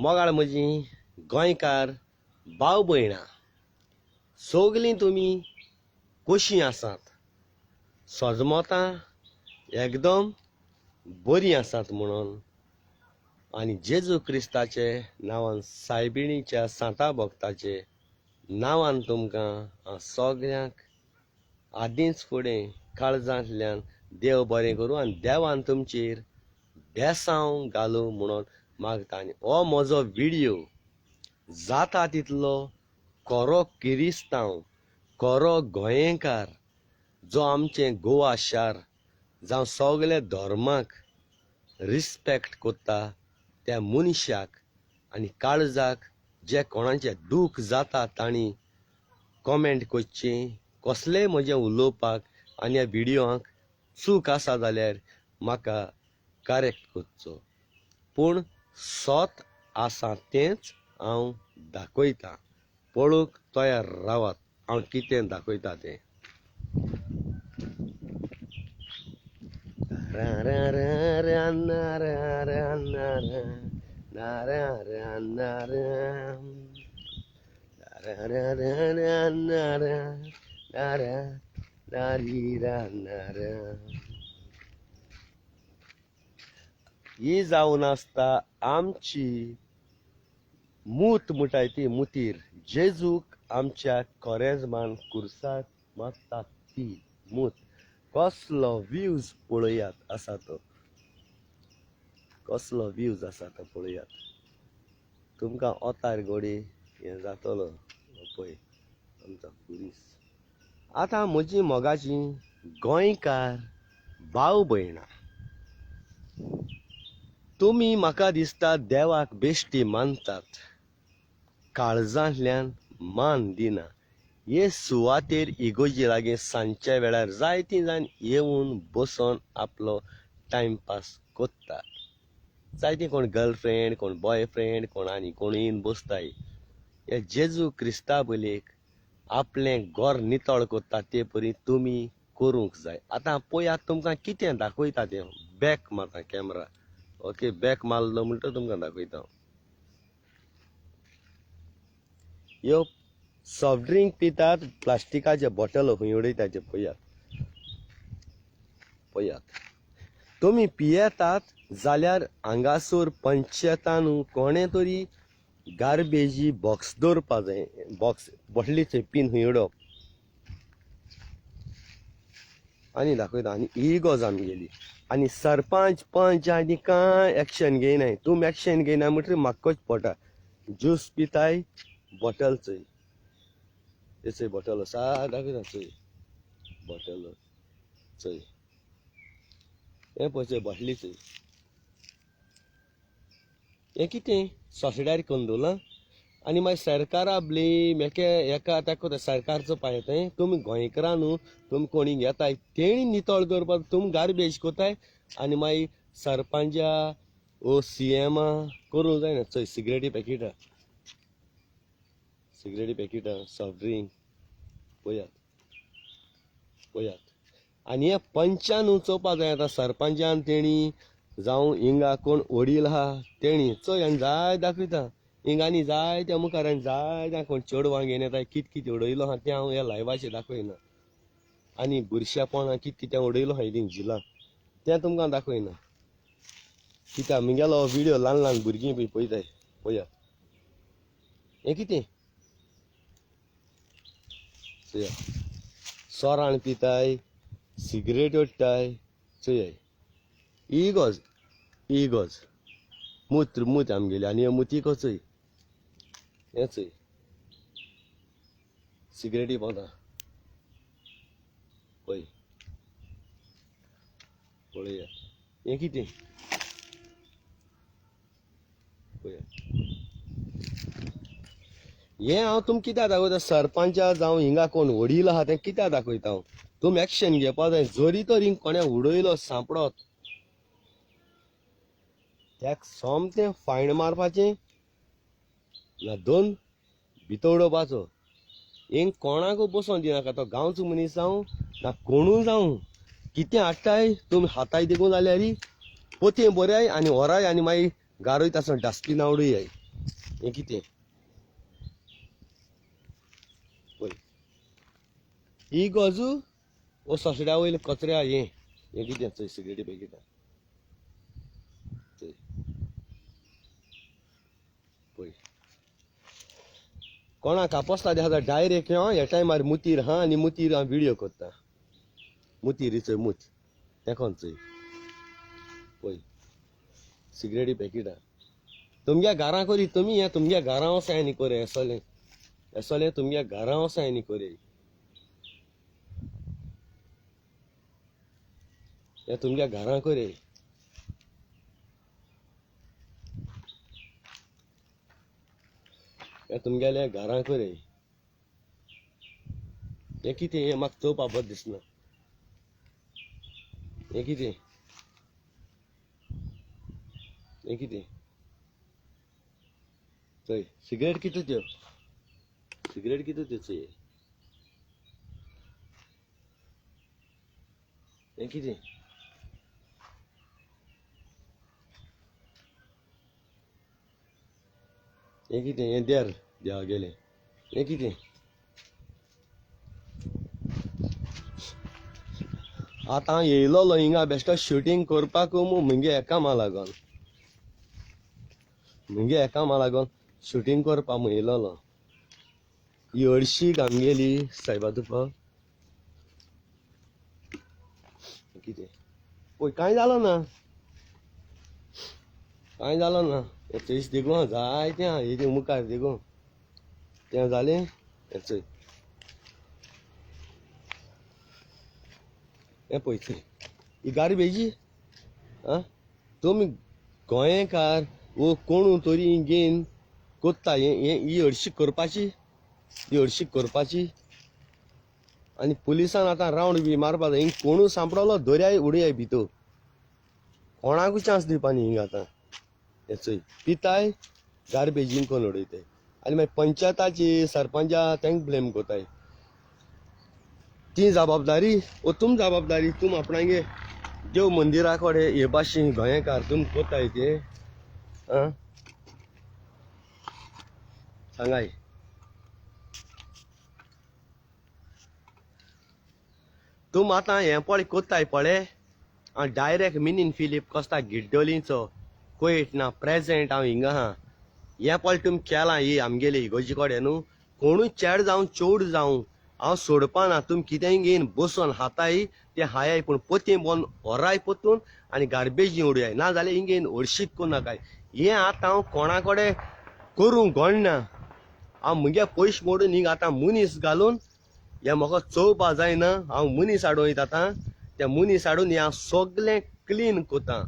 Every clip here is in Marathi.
मोगाळ म्हजी गोंयकार भाव भयणां सगलीं तुमी कशीं आसात? सोजमोतां एकदम बरीं आसात म्हणून आनी जेजू क्रिस्ताचे नांवान सायबिणीच्या सांता भक्ताचे नांवान तुमकां हांव सगळ्यांक आदींच फुडें काळजांतल्यान देव बरें करूं आनी देवान तुमचेर बेसांव घालूं म्हणून मागता. आनी हो म्हजो व्हिडियो जाता तितलो खरो किरिस्तांव, खरो गोंयकार जो आमचें गोवा शार जावं सगळे धर्माक रिस्पेक्ट कोत्ता त्या मनशाक आनी काळजाक जे कोणाचें दूख जाता तांणी कॉमेंट करचें, कसलेय म्हजें उलोवपाक आनी ह्या व्हिडियोक चूक आसा जाल्यार म्हाका करेक्ट करचो. पूण सोत आसा तेंच हांव दाखयतां. पळोवंक तयार रावात हांव कितें दाखयतां तें. ही जावन आसता आमची मूत मुटाय ती मुतीर जेजूक आमच्या कोरेजमान कुर्साक मागतात ती मूत. कसलो व्ह्यूज पळयात आसा तो, कसलो व्ह्यूज आसा तो पळयात. तुमकां ओतार घोडी हें जातलो पळय आमचो कुरीस. आतां म्हजी मोगाची गोंयकार भाव भयणां, तुमी म्हाका दिसता देवाक बेश्टी मानतात, काळजांतल्यान मान दिना. हे सुवातेर इगोजी लागीं सांजच्या वेळार जायतीं जाण येवन बसोन आपलो टायमपास कोत्ता. जायतीं कोण गर्लफ्रेंड, कोण बॉयफ्रेंड, कोण आनी कोण येवन बसताय. हे जेजू क्रिस्ता बलेक आपलें घर नितळ कोत्ता ते परी तुमी करूंक जाय. आतां पळयात तुमकां कितें दाखयता तें. बॅक मारता कॅमेरा. ओके, बॅक मारलो म्हणटच तुमकां दाखयता. ह्यो सॉफ्ट ड्रिंक पितात, प्लास्टिकाचे बॉटल खंय उडयतात ते पळयात. पळयात, तुमी पियेतात जाल्यार हांगासर पंचायतान कोणें तरी गार्बेजी बॉक्स दवरपा जाय. बॉक्स बॉटलीचे पीन खंय उडोवप. आनी दाखयता. आनी ही गॉज आमगेली. आनी सरपंच पंच आनी कांय एक्शन घेयनाय. तुमी एक्शन घेयना म्हणटरी म्हाका कशें पडटा. ज्यूस पिताय, बॉटल चोय. तेचय बॉटल आसा दाखयता चोय. बॉटल चोय. हें पळय बॉटली चोय. हें कितें सोसिडारी करून दवरलां. आनी मागीर सरकारा ब्लेम हेका तेका सरकारचो पांयताय. तुमी गोंयकारां न्हू, तुमी कोणी घेताय तेणी नितळ दवरपाक तुमी गार्बेज कोताय. आनी मागीर सरपंचा ओ CM करूंक जायना. चोय सिगरेटी पॅकेटां, सिगरेटी पॅकेटां, सॉफ्ट ड्रिंक पळयात पळयात. आनी हे पंचान चोवपा जाय. आतां सरपंचान तेणी जावं हिंगा कोण वडील आहा तेणी चोय. आनी जाय दाखयता. हिंगांनी जायत्या मुखार आनी जायत्या कोण चेडवां घेवन येताय. कितें कितें उडयलो आहा तें हांव ह्या लायव्हाचेर दाखयना. आनी बुरशेपणां कितें कितें उडयलो आहा हितून झिलां तें तुमकां दाखयना. कित्याक मुगेलो व्हिडियो ल्हान ल्हान भुरगीं बी पळयताय. पळयात हें कितें सोराण पिताय, सिगरेट ओडटाय. चोय इगोज इगोज मूत मूत आमगेली. आनी हे मुतीको चोय. हें चोय सिगरेटी पोंदा पळय पळयात. हें कितें पळयात. हें हांव तुमकां कित्याक दाखयता. सरपंचा जावं हिंगा कोण वडील आहा तें कित्याक दाखयता हांव. तुमी एक्शन घेवपा जाय. जोरी तर हिंग कोणें उडयलो सांपडोत त्याक सोमतें फायन मारपाचें ना 2 भितर उडोवपाचो. हिंग कोणाक बसोन दिनाका. तो गांवचो मनीस जावं ना कोणूय जावं. कितें हाडटाय तुमी हाताय देखून जाल्यार पोतये बऱ्याय आनी व्हराय. आनी मागीर गारयता आसतना डस्टबिना उडयाय. हें कितें पळय ही गॉजू वो सोसड्या वयले कचऱ्या हें कितें चोय सिगरेटी पॅकेटां चोय पळय कोणाक आपोसता देखाता डायरेक्ट ह्या टायमार मुतीर हा आनी मुतीर हांव व्हिडियो करता मुतीर चोय मूत तेकोन चोय पळय सिगरेटी पॅकेटां तुमगे घरां कोरी तुमी हें तुमगे घरां वसाय आनी कोरे एसोलें तुमगे घरां वसाय आनी कोरे हें तुमगे घरां कोरे हें तुमगेल्या घरां कोरे हें कितें हें म्हाका चोवपा बरें दिसना हें कितें हें कितें चोय सिगरेट कितू त्यो सिगरेट कितू त्यो चोय हें कितें हें कितें हें देर देवा गेलें हें कितें आतां हांव येयलोलो हिंगा बेश्टो शुटींग करपाक मुगे एकामा लागोन शुटींग करपाक येयलोलो ही हरशीक आमगेली सायबा तुका कितें पळय कांय जालो ना हें थंयच देखून जायतें आहा हेजे मुखार देखून तें जालें हें चोय हें पळय चोय ही गार्बेजी आं तुमी गोंयकार वो कोणू तरी घेवन कोत्ता ही हरशीक करपाची आनी पुलिसान आतां रावंड बी मारपा जाय हिंग कोणू सांपडलो दर्याय उडयाय भितर कोणाकूय चान्स दिवपा न्ही हिंगा आतां हें चोय पिताय गार्बेजीन कोन्न उडयताय आनी मागीर पंचायताची सरपंचा तेंक ब्लेम कोताय ती जबाबदारी वो तुम जबाबदारी तुम आपणागे देव मंदिरा कोडे हे भाशेन गोंयकार तुम कोताय ते आं सांगाय तुम आतां हें पळय कोत्ताय पळय हांव डायरेक्ट मिनीन फिलीप कोस्ता गिड्डोलीचो कोयट ना प्रेजेंट हांव हिंगा आहा हें पळय तुमी केलां ही आमगेली इगोर्जी कोडे न्हू कोणूय चेड जावं चोड जावं हांव सोडपा ना तुमी कितेंय घेवन बसोन हाताय तें हायाय पूण पोतये बोन व्हराय पोतून आनी गार्बेजी उडयाय ना जाल्यार हिंगेन हरशीक कोन्न नाकाय हें आतां हांव कोणा कोडे करूं गोडना हांव मुगे पयशे मोडून हिंगा आतां मनीस घालून हें म्हाका चोवपा जायना हांव मनीस हाडून वयता आतां त्या मनीस हाडून हें हांव सगळें क्लीन कोतां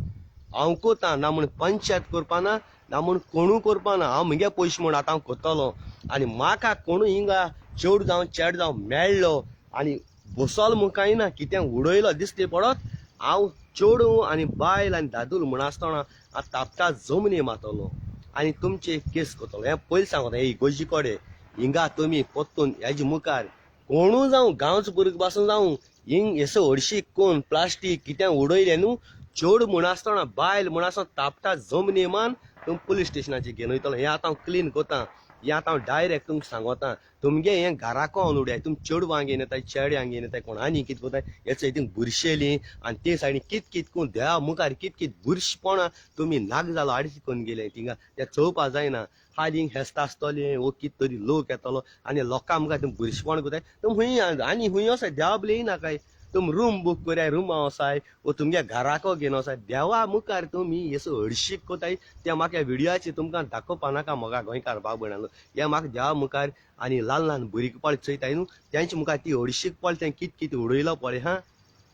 हांव कोतां ना म्हूण पंचायत करपा ना म्हूण कोणू करपा ना हांव मुगे पयशे म्हूण आतां हांव कोत्तलों आनी म्हाका कोणू हिंगा चेड जावं चेड जावं मेळ्ळो आनी बसोल म्हूण कांय ना कितें उडयलो दिसते पडत हांव चेडू आनी बायल आनी दादूल म्हूण आसतना हांव तापता जमनी मातलो आनी तुमचे केस कोत्तलो हें पयलीं सांगता हे इगोर्जी कोडे हिंगा तुमी पोत्तून हेजे मुखार कोणू जावं गांवचो भुरगो पासून जावं हिंग हेसो हरशीक कोन्न प्लास्टीक कितें उडयलें न्हू चेड म्हूण आसतना बायल म्हूण आसतना तापता जमनी मान तुमी पुलीस स्टेशनाचेर घेवन वयतलो हें आतां हांव क्लीन कोतां हें आतां हांव डायरेक्ट तुमकां सांगोतां तुमगे हें घराको हांव उडयाय तुमी चेडवां घेवन येताय चेड्यां घेवन येताय कोण आनी कितें कोताय हेचो हितून बुरशेलीं आनी ते सायडीन कित कोन्न देवा मुखार कित बुरशेपणां तुमी नाग जालो आडशी कोन्न गेले थिंगा तें चोवपा जायना हालीं हेस्त आसतलें वो कित तरी लोक येतलो आनी लोकां मुखार तुमी बुरशेपण कोताय तुमी खूंय आनी खूंय वसाय देवा बी येयनाकाय तुम रूम बूक कराय रुमा वसाय वो तुमगे घराको घेवन वसाय देवा मुखार तुमी हेसो हरशीक कोताय तें म्हाका व्हिडियोचेर तुमकां दाखोवपा नाका म्हाका गोंयकार भाव भयणालो हें म्हाका देवा मुखार आनी ल्हान भुरगीं पळय चयताय न्हू तेंचे मुखार ती हरशीक पळय तें कित उडयलो पळय हां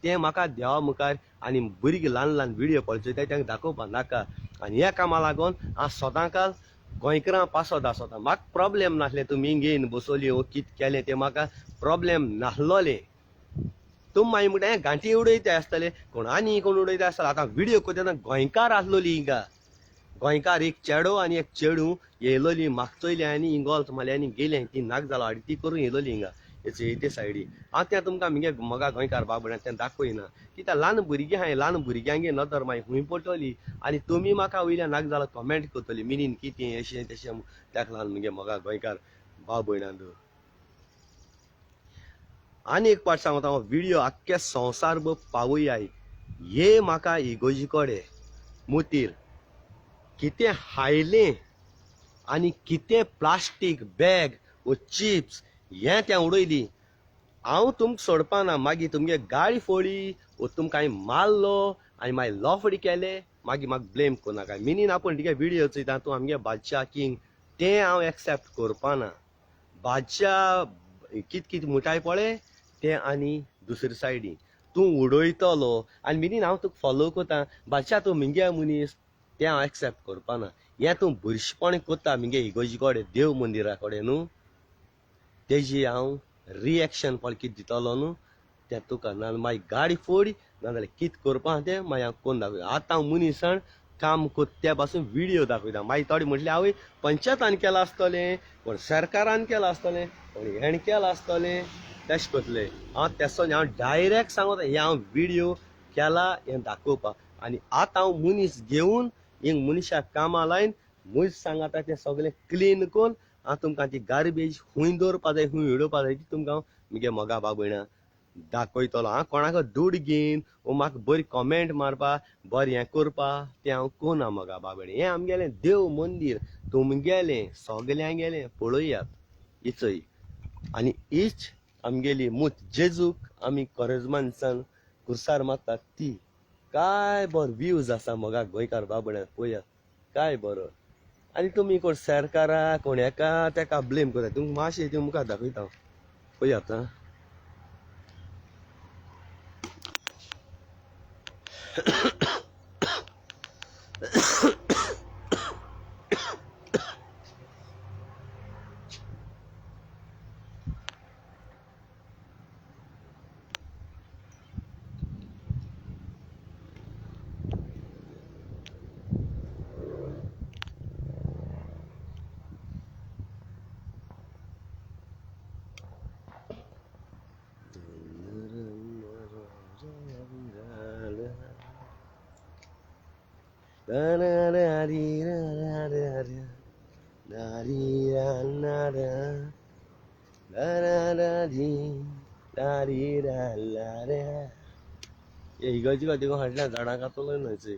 तें म्हाका देवा मुखार आनी भुरगीं ल्हान व्हिडियो पळय चयताय तेंकां दाखोवपा नाका आनी ह्या कामा लागोन हांव सदांकाल गोंयकारां पासत आसता म्हाका प्रॉब्लेम नासलें तुमी घेवन बसोली वो कित केलें तें म्हाका प्रॉब्लेम नासलोलें तुम मागीर म्हणटा हें घांटी उडयताय आसतले कोण आनी कोण उडयता आसतले आतां व्हिडियो कोत्ता गोंयकार आसलोली हिंगा गोंयकार एक चेडो आनी एक चेडू येयलोली म्हाका चोयलें आनी हिंगोल मारलें आनी गेलें ती नाक जालो हाडी ती करून येयलोली हिंगा ते सायडी हांव तें तुमकां आमगे मोगा गोंयकार बाबड्यान तें दाखयना कित्याक ल्हान भुरगीं आहाय ल्हान भुरग्यांगे नदर मागीर खूंय पडटली आनी तुमी म्हाका वयल्यान नाका जाल्यार कमेंट करतली मिनीन कितें अशें तशें ताका लागून मुगे मोगा गोंयकार भाव भयणांक आनी एक पाट सांगता हांव व्हिडिओ आख्ख्या संवसार पावयाय हे म्हाका इगोजी कोडे मोतीर कितें हायलें आनी कितें प्लास्टीक बॅग वो चिप्स हें त्या उडयली हांव तुमकां सोडपाना मागीर तुमगे गाडी फोडी वो तुमकां हांवें मारलो आनी मागीर लॉफडी केले मागीर म्हाका ब्लेम कोनाका मिनीन आपूण तुगे व्हिडिओ चोयता तूं आमगे बादशाह किंग तें हांव एक्सेप्ट करपाना बादशाह कित मुठाय पळय तें आनी दुसरे सायडीन तूं उडयतलो आनी मिनीन हांव तुका फॉलो कोता बादशाह तूं मिगे मनीस तें हांव एक्सेप्ट करपाना हें तूं बुरशेपण कोत्ता मिगे इगोजी कोडे देव मंदिरा कडेन न्हू तेजी हांव रिएक्शन पळय कितें दितलो न्हू तें तुका ना मागीर गाडी फोड नाजाल्यार कितें करपा तें मागीर हांव कोन्न दाखयता आतां हांव मनीसाण काम कोत्ता त्या पासून व्हिडिओ दाखयता मागीर थोडे म्हटलें आवय पंचायतान केलां आसतलें कोण सरकारान केलां आसतलें कोण हेण केलां आसतलें तशें कोतलें हांव तेसो हांव डायरेक्ट सांगता हे हांव व्हिडिओ केला हें दाखोवपाक आनी आतां हांव मनीस घेवन हिंग मनशाक कामा लायन मनीस सांगता तें सगळें क्लीन करून हांव तुमकां ती गार्बेज खूंय दवरपा जाय खूंय उडोवपा जाय ती तुमकां हांव मुगे मोगा बाबयणा दाखयतलो हांव कोणाक दूड घेवन वो म्हाका बरी कमेंट मारपा बरें हें करपा तें हांव कोना मोगा बाबयणें हें आमगेलें देव मंदीर तुमगेलें सगल्यांगेलें पळयात इचय आनी हीच आमगेली मूत जेजूक आमी कोरेजमानसान कुर्सार मारतात ती काय बरो व्ह्यूज आसा मोगा गोंयकार बाबड्याक पळयात काय बरो आनी तुमी कोण सरकारा कोण हेका तेका ब्लेम करता तुमकां मातशें ती मुखार दाखयता पळयात आं इगोजी को देखो हटल्या झाडां कातलो न्हयचय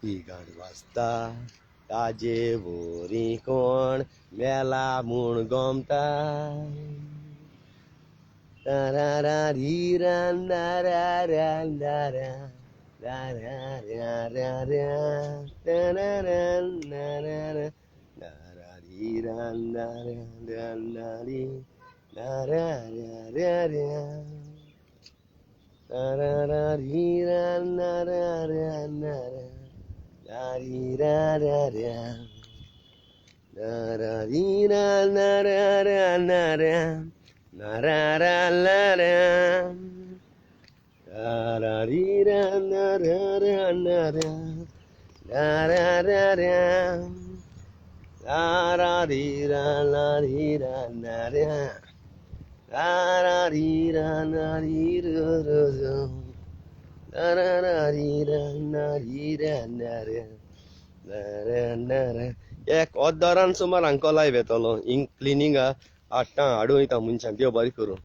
इगाड वाजता ताजे बोरी कोण मेला म्हूण गोमता एक ऑदरान सुमार हांको लायव येतलो हिंग क्लिनिंगा हाडटा हाडून वयता मनशां देव बरें करूं